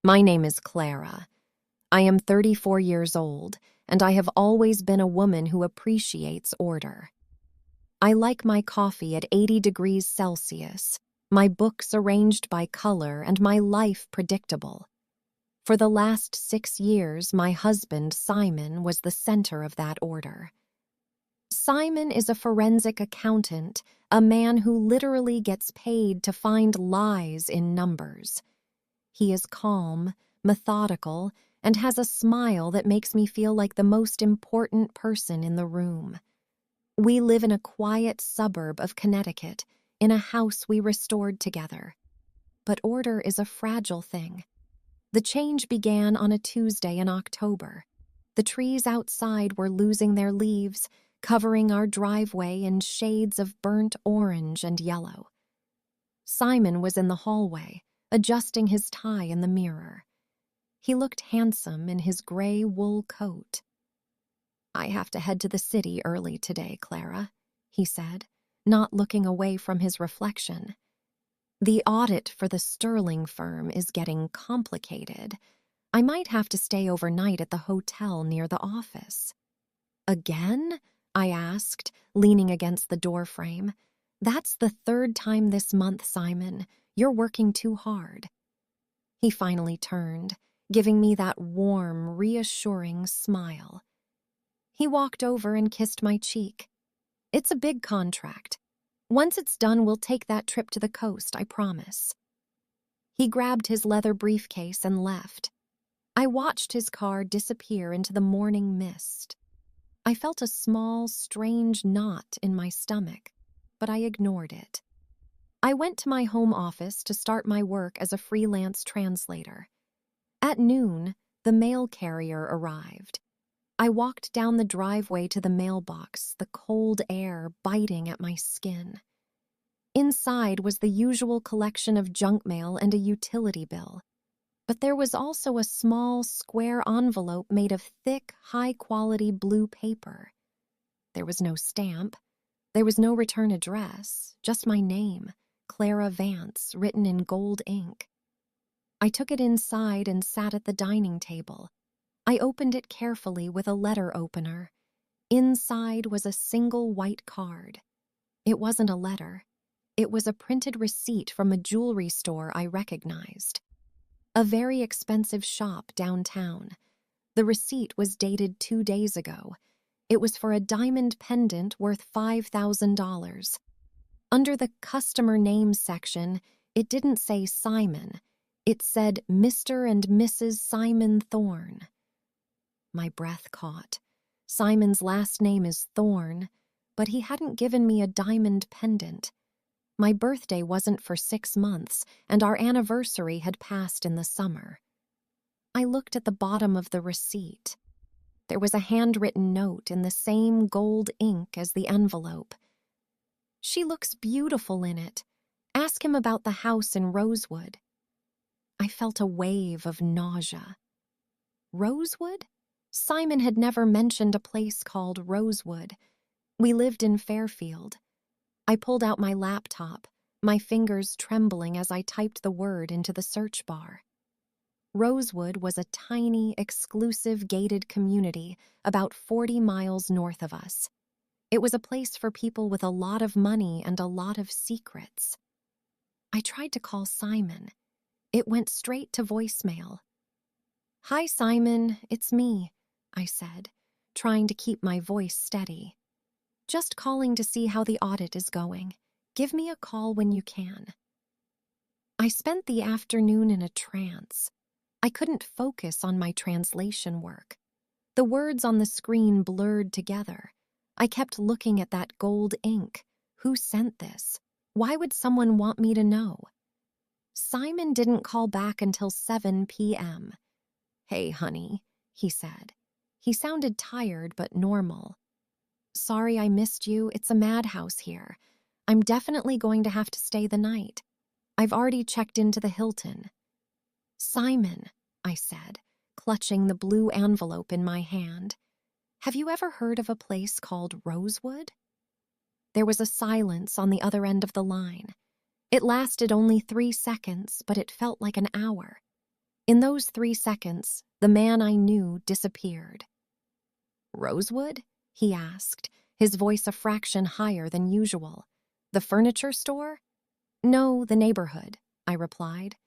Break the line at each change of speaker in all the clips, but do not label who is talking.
My name is Clara. I am 34 years old, and I have always been a woman who appreciates order. I like my coffee at 80 degrees Celsius, my books arranged by color, and my life predictable. For the last 6 years, my husband, Simon, was the center of that order. Simon is a forensic accountant, a man who literally gets paid to find lies in numbers. He is calm, methodical, and has a smile that makes me feel like the most important person in the room. We live in a quiet suburb of Connecticut, in a house we restored together. But order is a fragile thing. The change began on a Tuesday in October. The trees outside were losing their leaves, covering our driveway in shades of burnt orange and yellow. Simon was in the hallway, adjusting his tie in the mirror. He looked handsome in his gray wool coat. "I have to head to the city early today, Clara," he said, not looking away from his reflection. "The audit for the Sterling firm is getting complicated. I might have to stay overnight at the hotel near the office." "Again?" I asked, leaning against the doorframe. "That's the 3rd time this month, Simon. You're working too hard." He finally turned, giving me that warm, reassuring smile. He walked over and kissed my cheek. "It's a big contract. Once it's done, we'll take that trip to the coast, I promise." He grabbed his leather briefcase and left. I watched his car disappear into the morning mist. I felt a small, strange knot in my stomach, but I ignored it. I went to my home office to start my work as a freelance translator. At noon, the mail carrier arrived. I walked down the driveway to the mailbox, the cold air biting at my skin. Inside was the usual collection of junk mail and a utility bill. But there was also a small, square envelope made of thick, high-quality blue paper. There was no stamp. There was no return address, just my name, Clara Vance, written in gold ink. I took it inside and sat at the dining table. I opened it carefully with a letter opener. Inside was a single white card. It wasn't a letter. It was a printed receipt from a jewelry store I recognized. A very expensive shop downtown. The receipt was dated 2 days ago. It was for a diamond pendant worth $5,000. Under the customer names section, it didn't say Simon. It said Mr. and Mrs. Simon Thorne. My breath caught. Simon's last name is Thorne, but he hadn't given me a diamond pendant. My birthday wasn't for 6 months, and our anniversary had passed in the summer. I looked at the bottom of the receipt. There was a handwritten note in the same gold ink as the envelope. "She looks beautiful in it. Ask him about the house in Rosewood." I felt a wave of nausea. Rosewood? Simon had never mentioned a place called Rosewood. We lived in Fairfield. I pulled out my laptop, my fingers trembling as I typed the word into the search bar. Rosewood was a tiny, exclusive gated community about 40 miles north of us. It was a place for people with a lot of money and a lot of secrets. I tried to call Simon. It went straight to voicemail. "Hi, Simon, it's me," I said, trying to keep my voice steady. "Just calling to see how the audit is going. Give me a call when you can." I spent the afternoon in a trance. I couldn't focus on my translation work. The words on the screen blurred together. I kept looking at that gold ink. Who sent this? Why would someone want me to know? Simon didn't call back until 7 p.m. "Hey, honey," he said. He sounded tired but normal. "Sorry I missed you. It's a madhouse here. I'm definitely going to have to stay the night. I've already checked into the Hilton." "Simon," I said, clutching the blue envelope in my hand, "have you ever heard of a place called Rosewood?" There was a silence on the other end of the line. It lasted only 3 seconds, but it felt like an hour. In those 3 seconds, the man I knew disappeared. "Rosewood?" he asked, his voice a fraction higher than usual. "The furniture store?" "No, the neighborhood," I replied.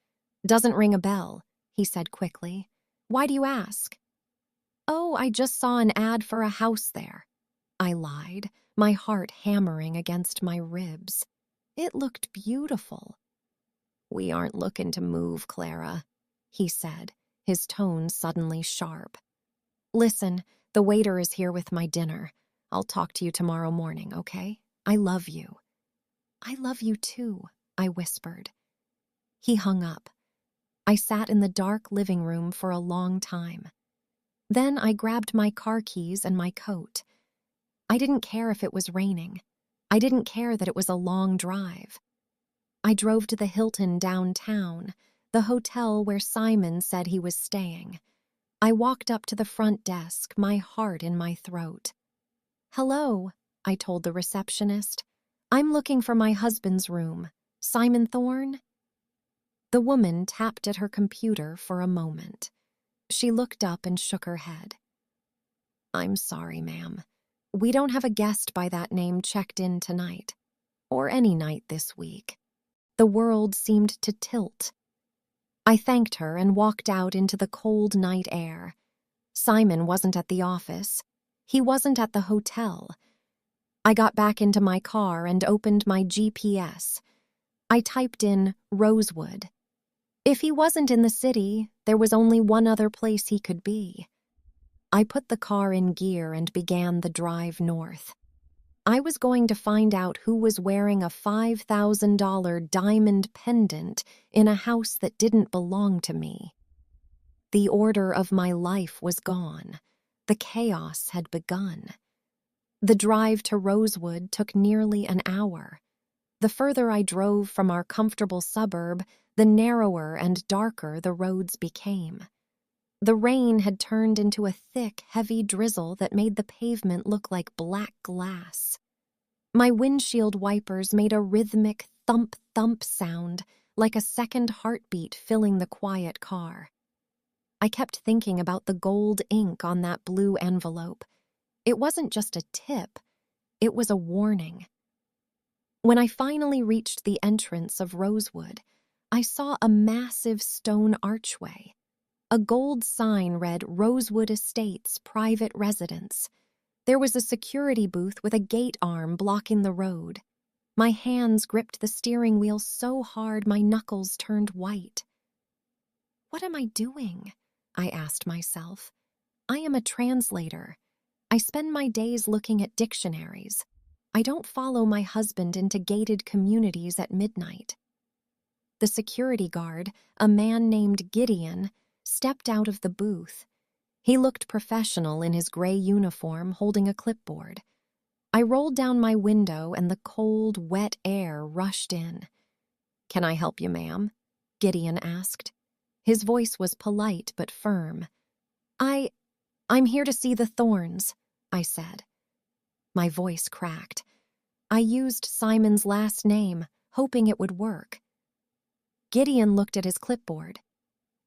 "Doesn't ring a bell," he said quickly. "Why do you ask?" "Oh, I just saw an ad for a house there," I lied, my heart hammering against my ribs. It looked beautiful. "We aren't looking to move, Clara," he said, his tone suddenly sharp. "Listen, the waiter is here with my dinner. I'll talk to you tomorrow morning, okay? I love you." "I love you too," I whispered. He hung up. I sat in the dark living room for a long time. Then I grabbed my car keys and my coat. I didn't care if it was raining. I didn't care that it was a long drive. I drove to the Hilton downtown, the hotel where Simon said he was staying. I walked up to the front desk, my heart in my throat. "Hello," I told the receptionist. "I'm looking for my husband's room. Simon Thorne?" The woman tapped at her computer for a moment. She looked up and shook her head. "I'm sorry, ma'am. We don't have a guest by that name checked in tonight, or any night this week." The world seemed to tilt. I thanked her and walked out into the cold night air. Simon wasn't at the office. He wasn't at the hotel. I got back into my car and opened my GPS. I typed in Rosewood. If he wasn't in the city, there was only one other place he could be. I put the car in gear and began the drive north. I was going to find out who was wearing a $5,000 diamond pendant in a house that didn't belong to me. The order of my life was gone. The chaos had begun. The drive to Rosewood took nearly an hour. The further I drove from our comfortable suburb, the narrower and darker the roads became. The rain had turned into a thick, heavy drizzle that made the pavement look like black glass. My windshield wipers made a rhythmic thump-thump sound, like a second heartbeat filling the quiet car. I kept thinking about the gold ink on that blue envelope. It wasn't just a tip, it was a warning. When I finally reached the entrance of Rosewood, I saw a massive stone archway. A gold sign read Rosewood Estates Private Residence. There was a security booth with a gate arm blocking the road. My hands gripped the steering wheel so hard my knuckles turned white. What am I doing? I asked myself. I am a translator. I spend my days looking at dictionaries. I don't follow my husband into gated communities at midnight. The security guard, a man named Gideon, stepped out of the booth. He looked professional in his gray uniform, holding a clipboard. I rolled down my window and the cold, wet air rushed in. "Can I help you, ma'am?" Gideon asked. His voice was polite but firm. I'm here to see the Thornes," I said. My voice cracked. I used Simon's last name, hoping it would work. Gideon looked at his clipboard.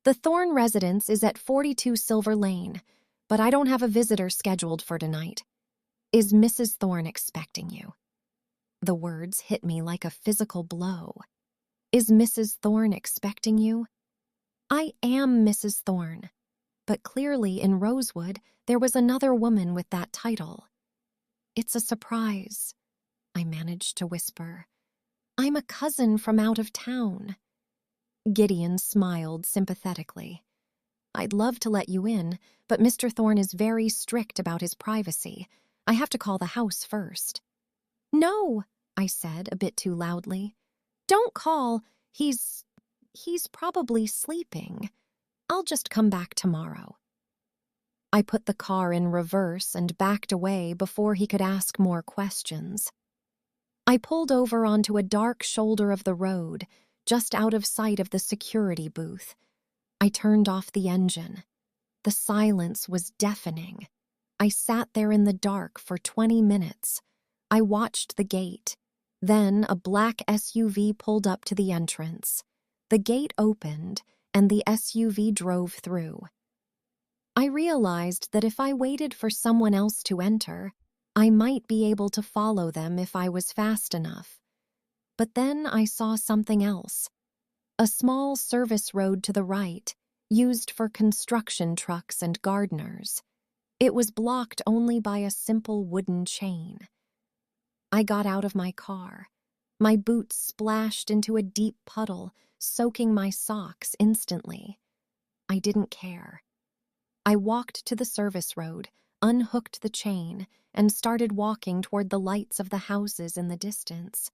"The Thorne residence is at 42 Silver Lane, but I don't have a visitor scheduled for tonight. Is Mrs. Thorne expecting you?" The words hit me like a physical blow. "Is Mrs. Thorne expecting you?" I am Mrs. Thorne, but clearly in Rosewood there was another woman with that title. "It's a surprise," I managed to whisper. "I'm a cousin from out of town." Gideon smiled sympathetically. "I'd love to let you in, but Mr. Thorne is very strict about his privacy. I have to call the house first." "No," I said a bit too loudly. "Don't call. He's probably sleeping. I'll just come back tomorrow." I put the car in reverse and backed away before he could ask more questions. I pulled over onto a dark shoulder of the road, just out of sight of the security booth. I turned off the engine. The silence was deafening. I sat there in the dark for 20 minutes. I watched the gate. Then a black SUV pulled up to the entrance. The gate opened, and the SUV drove through. I realized that if I waited for someone else to enter, I might be able to follow them if I was fast enough. But then I saw something else. A small service road to the right, used for construction trucks and gardeners. It was blocked only by a simple wooden chain. I got out of my car. My boots splashed into a deep puddle, soaking my socks instantly. I didn't care. I walked to the service road, unhooked the chain, and started walking toward the lights of the houses in the distance.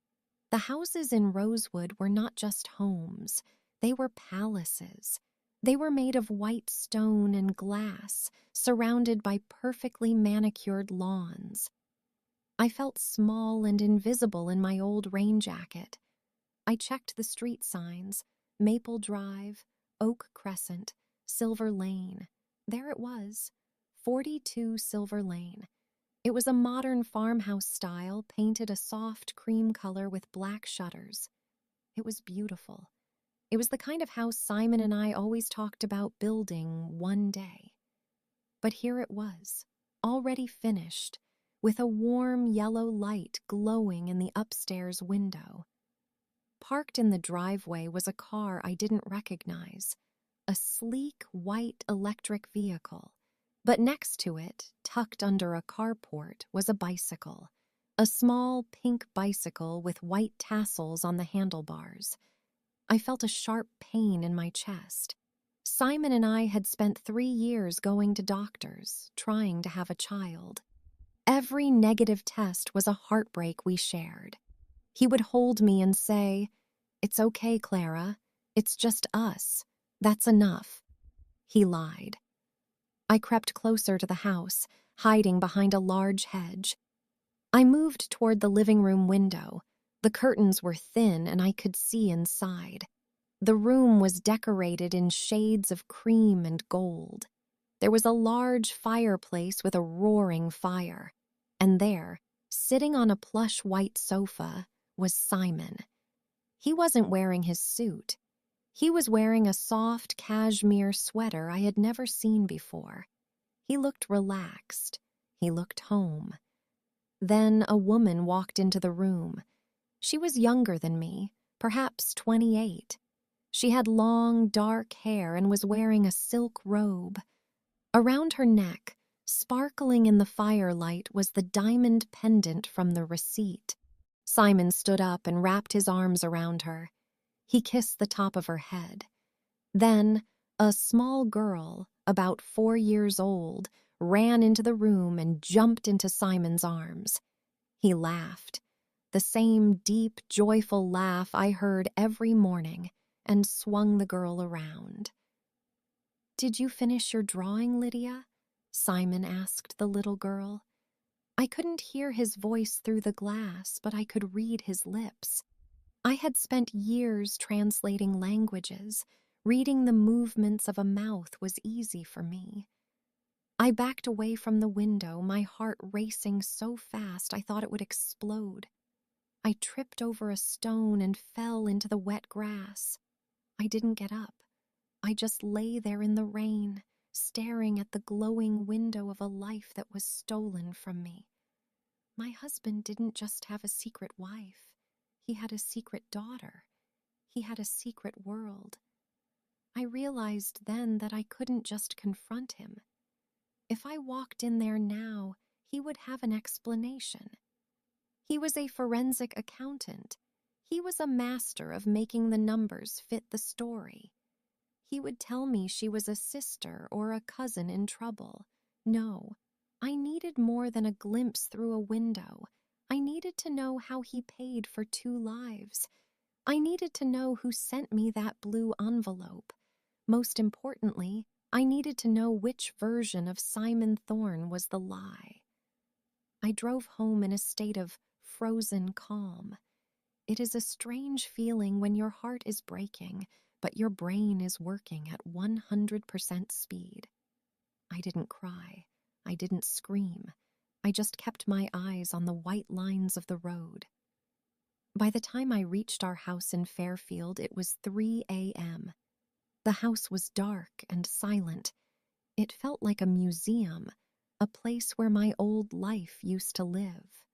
The houses in Rosewood were not just homes, they were palaces. They were made of white stone and glass, surrounded by perfectly manicured lawns. I felt small and invisible in my old rain jacket. I checked the street signs: Maple Drive, Oak Crescent, Silver Lane. There it was, 42 Silver Lane. It was a modern farmhouse style, painted a soft cream color with black shutters. It was beautiful. It was the kind of house Simon and I always talked about building one day. But here it was, already finished, with a warm yellow light glowing in the upstairs window. Parked in the driveway was a car I didn't recognize, a sleek white electric vehicle. But next to it, tucked under a carport, was a bicycle, a small pink bicycle with white tassels on the handlebars. I felt a sharp pain in my chest. Simon and I had spent 3 years going to doctors, trying to have a child. Every negative test was a heartbreak we shared. He would hold me and say, "It's okay, Clara. It's just us. That's enough." He lied. I crept closer to the house, hiding behind a large hedge. I moved toward the living room window. The curtains were thin and I could see inside. The room was decorated in shades of cream and gold. There was a large fireplace with a roaring fire. And there, sitting on a plush white sofa, was Simon. He wasn't wearing his suit. He was wearing a soft cashmere sweater I had never seen before. He looked relaxed. He looked home. Then a woman walked into the room. She was younger than me, perhaps 28. She had long, dark hair and was wearing a silk robe. Around her neck, sparkling in the firelight, was the diamond pendant from the receipt. Simon stood up and wrapped his arms around her. He kissed the top of her head. Then, a small girl, about 4 years old, ran into the room and jumped into Simon's arms. He laughed, the same deep, joyful laugh I heard every morning, and swung the girl around. "Did you finish your drawing, Lydia?" Simon asked the little girl. I couldn't hear his voice through the glass, but I could read his lips. I had spent years translating languages. Reading the movements of a mouth was easy for me. I backed away from the window, my heart racing so fast I thought it would explode. I tripped over a stone and fell into the wet grass. I didn't get up. I just lay there in the rain, staring at the glowing window of a life that was stolen from me. My husband didn't just have a secret wife. He had a secret daughter. He had a secret world. I realized then that I couldn't just confront him. If I walked in there now, he would have an explanation. He was a forensic accountant. He was a master of making the numbers fit the story. He would tell me she was a sister or a cousin in trouble. No, I needed more than a glimpse through a window. I needed to know how he paid for 2 lives. I needed to know who sent me that blue envelope. Most importantly, I needed to know which version of Simon Thorne was the lie. I drove home in a state of frozen calm. It is a strange feeling when your heart is breaking, but your brain is working at 100% speed. I didn't cry. I didn't scream. I just kept my eyes on the white lines of the road. By the time I reached our house in Fairfield, it was 3 a.m. The house was dark and silent. It felt like a museum, a place where my old life used to live.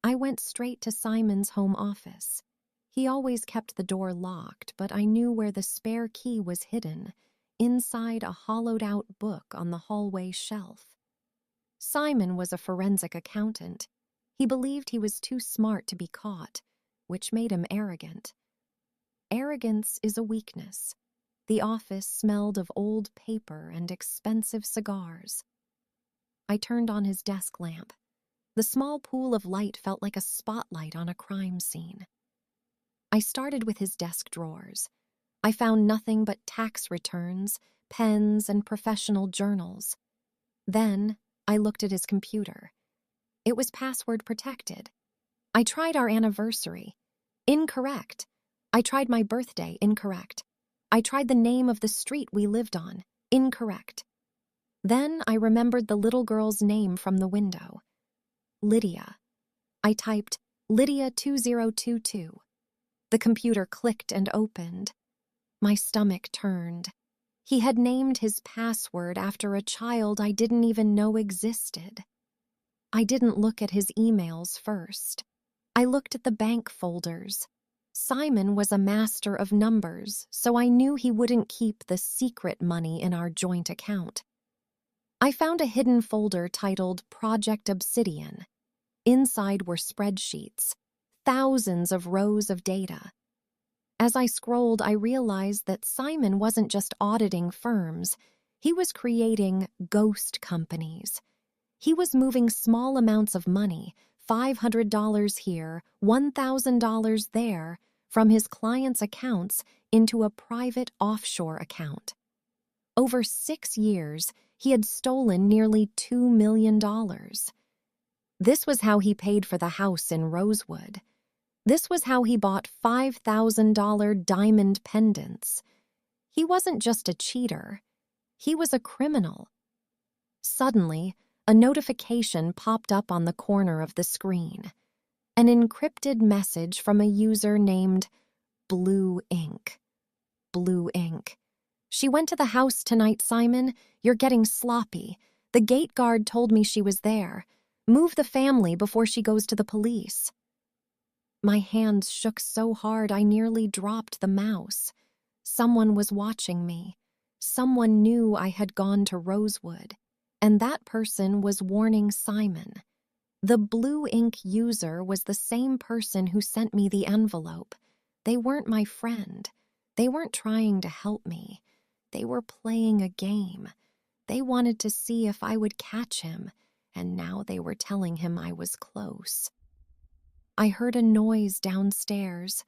I went straight to Simon's home office. He always kept the door locked, but I knew where the spare key was hidden, inside a hollowed-out book on the hallway shelf. Simon was a forensic accountant. He believed he was too smart to be caught, which made him arrogant. Arrogance is a weakness. The office smelled of old paper and expensive cigars. I turned on his desk lamp. The small pool of light felt like a spotlight on a crime scene. I started with his desk drawers. I found nothing but tax returns, pens, and professional journals. Then I looked at his computer. It was password protected. I tried our anniversary. Incorrect. I tried my birthday. Incorrect. I tried the name of the street we lived on. Incorrect. Then I remembered the little girl's name from the window. Lydia. I typed Lydia 2022. The computer clicked and opened. My stomach turned. He had named his password after a child I didn't even know existed. I didn't look at his emails first. I looked at the bank folders. Simon was a master of numbers, so I knew he wouldn't keep the secret money in our joint account. I found a hidden folder titled Project Obsidian. Inside were spreadsheets, thousands of rows of data. As I scrolled, I realized that Simon wasn't just auditing firms. He was creating ghost companies. He was moving small amounts of money, $500 here, $1,000 there, from his clients' accounts into a private offshore account. Over 6 years, he had stolen nearly $2 million. This was how he paid for the house in Rosewood. This was how he bought $5,000 diamond pendants. He wasn't just a cheater. He was a criminal. Suddenly, a notification popped up on the corner of the screen. An encrypted message from a user named Blue Ink. Blue Ink. She went to the house tonight, Simon. You're getting sloppy. The gate guard told me she was there. Move the family before she goes to the police. My hands shook so hard I nearly dropped the mouse. Someone was watching me. Someone knew I had gone to Rosewood, and that person was warning Simon. The Blue Ink user was the same person who sent me the envelope. They weren't my friend. They weren't trying to help me. They were playing a game. They wanted to see if I would catch him, and now they were telling him I was close. I heard a noise downstairs,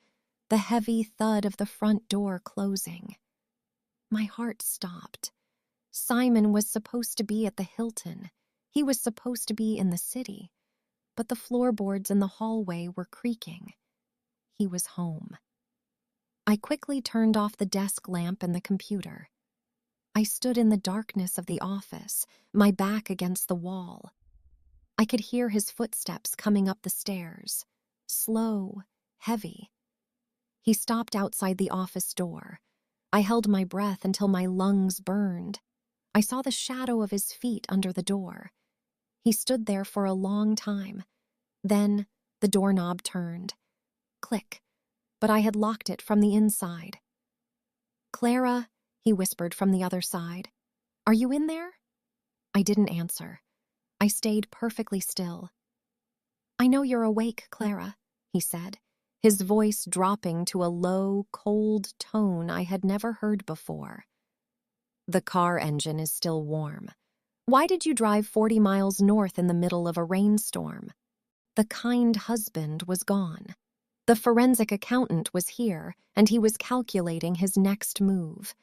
the heavy thud of the front door closing. My heart stopped. Simon was supposed to be at the Hilton. He was supposed to be in the city, but the floorboards in the hallway were creaking. He was home. I quickly turned off the desk lamp and the computer. I stood in the darkness of the office, my back against the wall. I could hear his footsteps coming up the stairs, slow, heavy. He stopped outside the office door. I held my breath until my lungs burned. I saw the shadow of his feet under the door. He stood there for a long time. Then the doorknob turned. Click, but I had locked it from the inside. Clara, he whispered from the other side. Are you in there? I didn't answer. I stayed perfectly still. I know you're awake, Clara, he said, his voice dropping to a low, cold tone I had never heard before. The car engine is still warm. Why did you drive 40 miles north in the middle of a rainstorm? The kind husband was gone. The forensic accountant was here, and he was calculating his next move.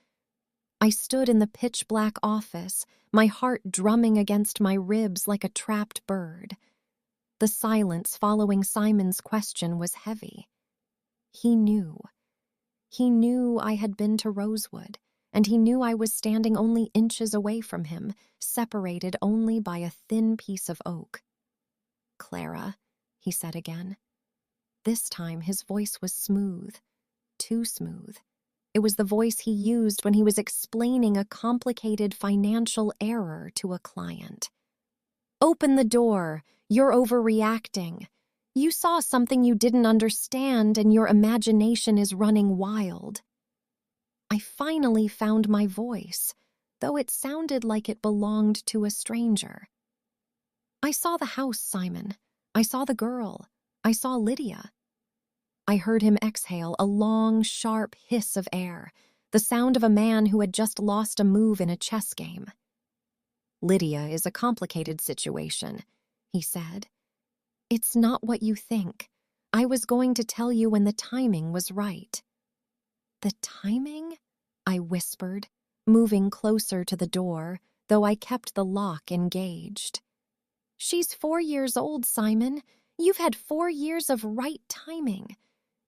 I stood in the pitch-black office, my heart drumming against my ribs like a trapped bird. The silence following Simon's question was heavy. He knew. He knew I had been to Rosewood, and he knew I was standing only inches away from him, separated only by a thin piece of oak. Clara, he said again. This time his voice was smooth, too smooth. It was the voice he used when he was explaining a complicated financial error to a client. "Open the door. You're overreacting. You saw something you didn't understand and your imagination is running wild." I finally found my voice, though it sounded like it belonged to a stranger. "I saw the house, Simon. I saw the girl. I saw Lydia." I heard him exhale a long, sharp hiss of air, the sound of a man who had just lost a move in a chess game. "Lydia is a complicated situation," he said. "It's not what you think. I was going to tell you when the timing was right." "The timing?" I whispered, moving closer to the door, though I kept the lock engaged. "She's 4 years old, Simon. You've had 4 years of right timing.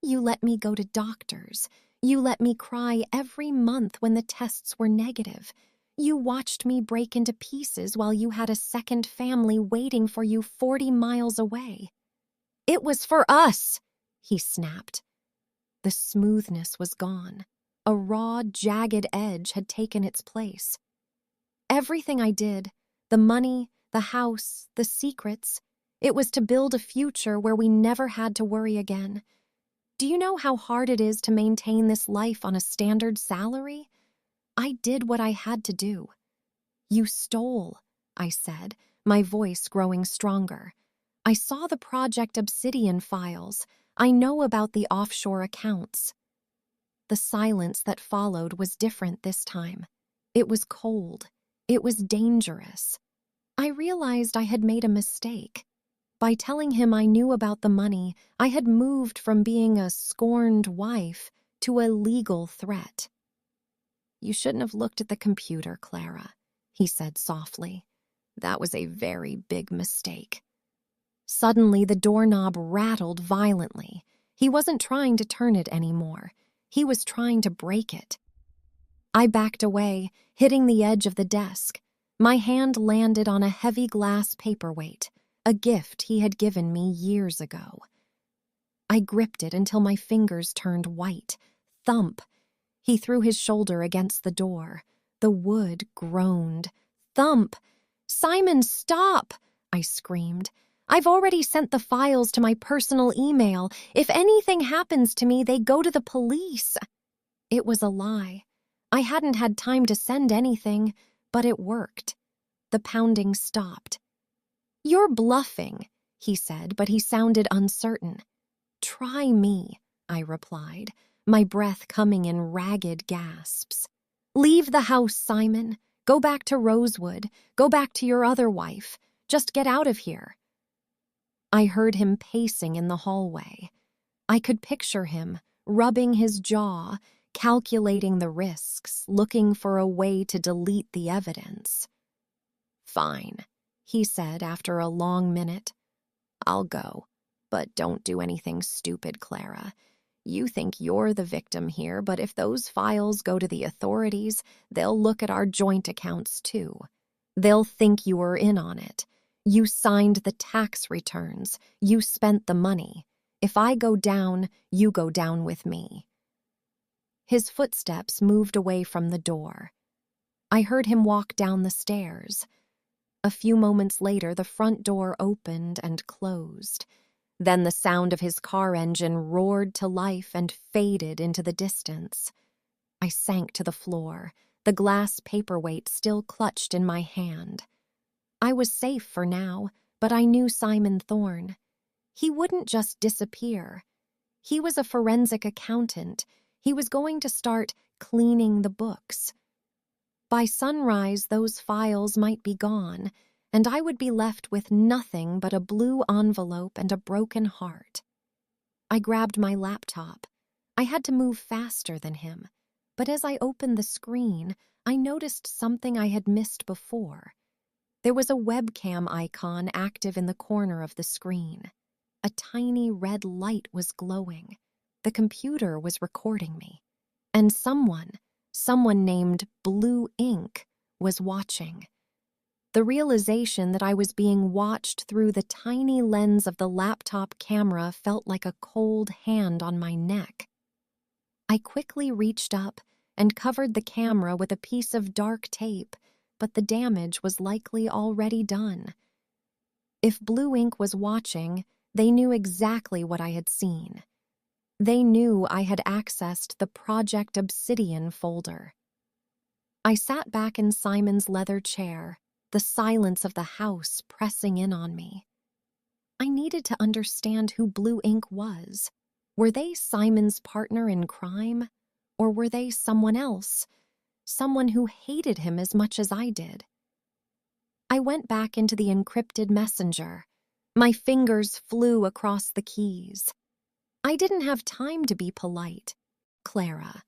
You let me go to doctors. You let me cry every month when the tests were negative. You watched me break into pieces while you had a second family waiting for you 40 miles away." "It was for us," he snapped. The smoothness was gone. A raw, jagged edge had taken its place. "Everything I did, the money, the house, the secrets, it was to build a future where we never had to worry again. Do you know how hard it is to maintain this life on a standard salary? I did what I had to do." "You stole," I said, my voice growing stronger. "I saw the Project Obsidian files. I know about the offshore accounts." The silence that followed was different this time. It was cold. It was dangerous. I realized I had made a mistake. By telling him I knew about the money, I had moved from being a scorned wife to a legal threat. "You shouldn't have looked at the computer, Clara," he said softly. "That was a very big mistake." Suddenly, the doorknob rattled violently. He wasn't trying to turn it anymore. He was trying to break it. I backed away, hitting the edge of the desk. My hand landed on a heavy glass paperweight, a gift he had given me years ago. I gripped it until my fingers turned white. Thump! He threw his shoulder against the door. The wood groaned. Thump! "Simon, stop!" I screamed. "I've already sent the files to my personal email. If anything happens to me, they go to the police." It was a lie. I hadn't had time to send anything, but it worked. The pounding stopped. "You're bluffing," he said, but he sounded uncertain. "Try me," I replied, my breath coming in ragged gasps. "Leave the house, Simon. Go back to Rosewood. Go back to your other wife. Just get out of here." I heard him pacing in the hallway. I could picture him, rubbing his jaw, calculating the risks, looking for a way to delete the evidence. "Fine," he said after a long minute. "I'll go, but don't do anything stupid, Clara. You think you're the victim here, but if those files go to the authorities, they'll look at our joint accounts too. They'll think you were in on it. You signed the tax returns. You spent the money. If I go down, you go down with me." His footsteps moved away from the door. I heard him walk down the stairs. A few moments later, the front door opened and closed. Then the sound of his car engine roared to life and faded into the distance. I sank to the floor, the glass paperweight still clutched in my hand. I was safe for now, but I knew Simon Thorne. He wouldn't just disappear. He was a forensic accountant. He was going to start cleaning the books. By sunrise, those files might be gone, and I would be left with nothing but a blue envelope and a broken heart. I grabbed my laptop. I had to move faster than him, but as I opened the screen, I noticed something I had missed before. There was a webcam icon active in the corner of the screen. A tiny red light was glowing. The computer was recording me. And someone named Blue Ink, was watching. The realization that I was being watched through the tiny lens of the laptop camera felt like a cold hand on my neck. I quickly reached up and covered the camera with a piece of dark tape, but the damage was likely already done. If Blue Ink was watching, they knew exactly what I had seen. They knew I had accessed the Project Obsidian folder. I sat back in Simon's leather chair, the silence of the house pressing in on me. I needed to understand who Blue Ink was. Were they Simon's partner in crime? Or were they someone else? Someone who hated him as much as I did? I went back into the encrypted messenger. My fingers flew across the keys. I didn't have time to be polite. Clara,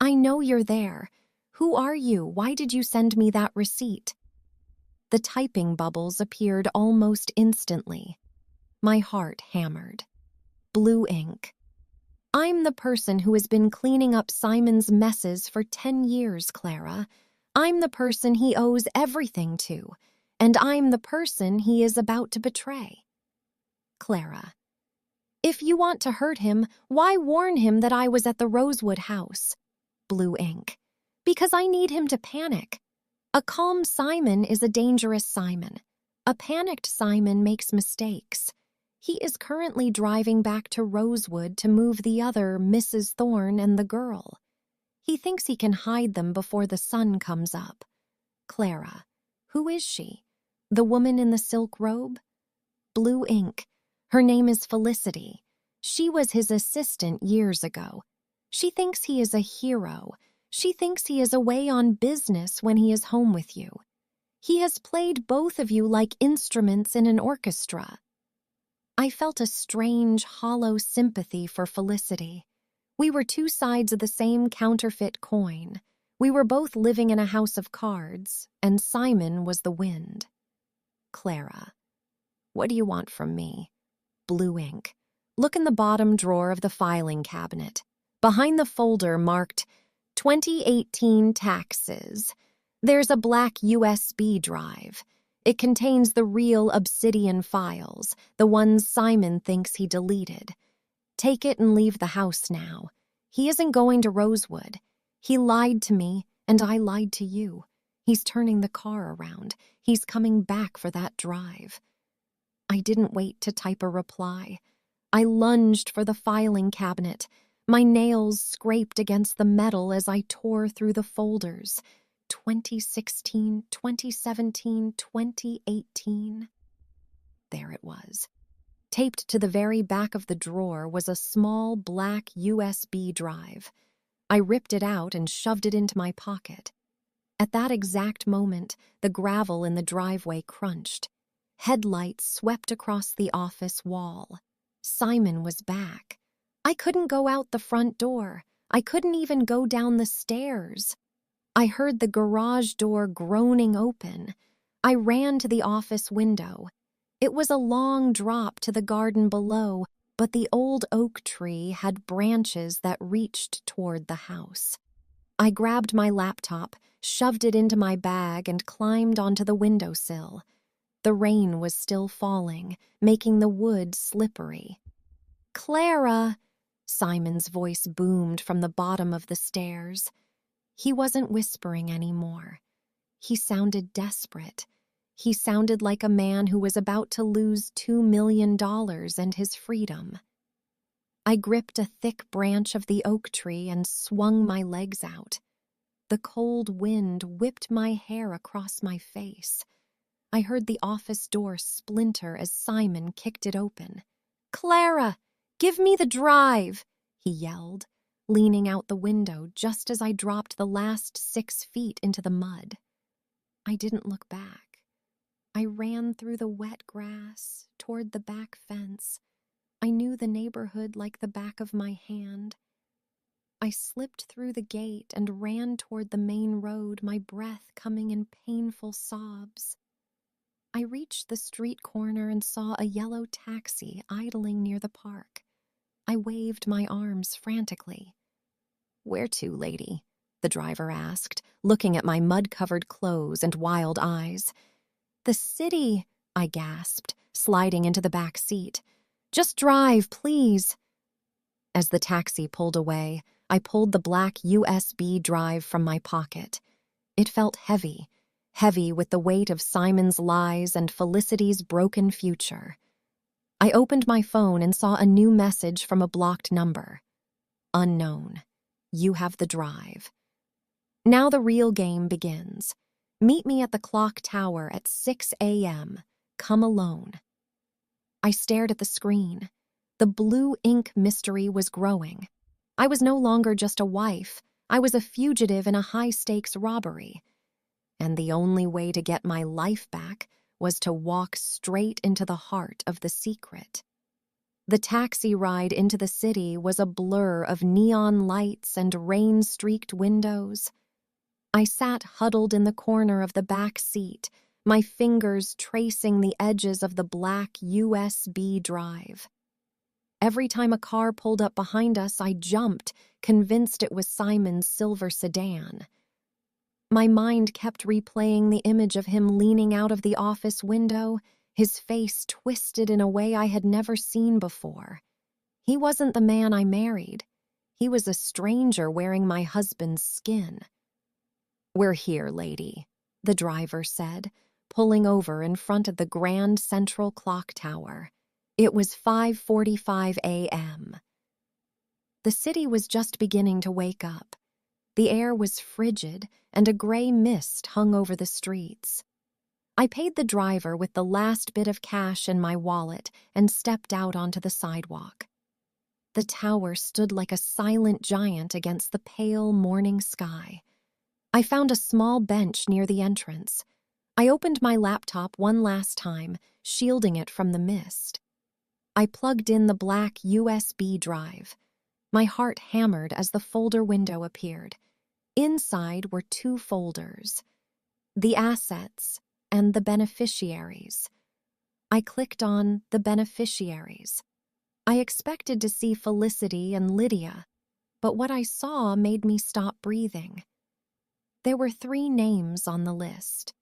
I know you're there. Who are you? Why did you send me that receipt? The typing bubbles appeared almost instantly. My heart hammered. Blue Ink. I'm the person who has been cleaning up Simon's messes for 10 years, Clara. I'm the person he owes everything to, and I'm the person he is about to betray. Clara. If you want to hurt him, why warn him that I was at the Rosewood house? Blue Ink. Because I need him to panic. A calm Simon is a dangerous Simon. A panicked Simon makes mistakes. He is currently driving back to Rosewood to move the other Mrs. Thorne and the girl. He thinks he can hide them before the sun comes up. Clara. Who is she? The woman in the silk robe? Blue Ink. Her name is Felicity. She was his assistant years ago. She thinks he is a hero. She thinks he is away on business when he is home with you. He has played both of you like instruments in an orchestra. I felt a strange, hollow sympathy for Felicity. We were two sides of the same counterfeit coin. We were both living in a house of cards, and Simon was the wind. Clara. What do you want from me? Blue Ink. Look in the bottom drawer of the filing cabinet. Behind the folder marked 2018 taxes. There's a black USB drive. It contains the real Obsidian files, the ones Simon thinks he deleted. Take it and leave the house now. He isn't going to Rosewood. He lied to me, and I lied to you. He's turning the car around. He's coming back for that drive. I didn't wait to type a reply. I lunged for the filing cabinet. My nails scraped against the metal as I tore through the folders. 2016, 2017, 2018. There it was. Taped to the very back of the drawer was a small black USB drive. I ripped it out and shoved it into my pocket. At that exact moment, the gravel in the driveway crunched. Headlights swept across the office wall. Simon was back. I couldn't go out the front door. I couldn't even go down the stairs. I heard the garage door groaning open. I ran to the office window. It was a long drop to the garden below, but the old oak tree had branches that reached toward the house. I grabbed my laptop, shoved it into my bag, and climbed onto the windowsill. The rain was still falling, making the wood slippery. Clara! Simon's voice boomed from the bottom of the stairs. He wasn't whispering anymore. He sounded desperate. He sounded like a man who was about to lose $2 million and his freedom. I gripped a thick branch of the oak tree and swung my legs out. The cold wind whipped my hair across my face. I heard the office door splinter as Simon kicked it open. Clara, give me the drive, he yelled, leaning out the window just as I dropped the last 6 feet into the mud. I didn't look back. I ran through the wet grass, toward the back fence. I knew the neighborhood like the back of my hand. I slipped through the gate and ran toward the main road, my breath coming in painful sobs. I reached the street corner and saw a yellow taxi idling near the park. I waved my arms frantically. "Where to, lady?" the driver asked, looking at my mud-covered clothes and wild eyes. "The city," I gasped, sliding into the back seat. "Just drive, please." As the taxi pulled away, I pulled the black USB drive from my pocket. It felt heavy, heavy with the weight of Simon's lies and Felicity's broken future. I opened my phone and saw a new message from a blocked number. Unknown. You have the drive. Now the real game begins. Meet me at the clock tower at 6 a.m. Come alone. I stared at the screen. The blue ink mystery was growing. I was no longer just a wife. I was a fugitive in a high-stakes robbery. And the only way to get my life back was to walk straight into the heart of the secret. The taxi ride into the city was a blur of neon lights and rain-streaked windows. I sat huddled in the corner of the back seat, my fingers tracing the edges of the black USB drive. Every time a car pulled up behind us, I jumped, convinced it was Simon's silver sedan. My mind kept replaying the image of him leaning out of the office window, his face twisted in a way I had never seen before. He wasn't the man I married. He was a stranger wearing my husband's skin. "We're here, lady," the driver said, pulling over in front of the Grand Central Clock Tower. It was 5:45 a.m. The city was just beginning to wake up. The air was frigid, and a gray mist hung over the streets. I paid the driver with the last bit of cash in my wallet and stepped out onto the sidewalk. The tower stood like a silent giant against the pale morning sky. I found a small bench near the entrance. I opened my laptop one last time, shielding it from the mist. I plugged in the black USB drive. My heart hammered as the folder window appeared. Inside were two folders: the assets and the beneficiaries. I clicked on the beneficiaries. I expected to see Felicity and Lydia, but what I saw made me stop breathing. There were 3 names on the list: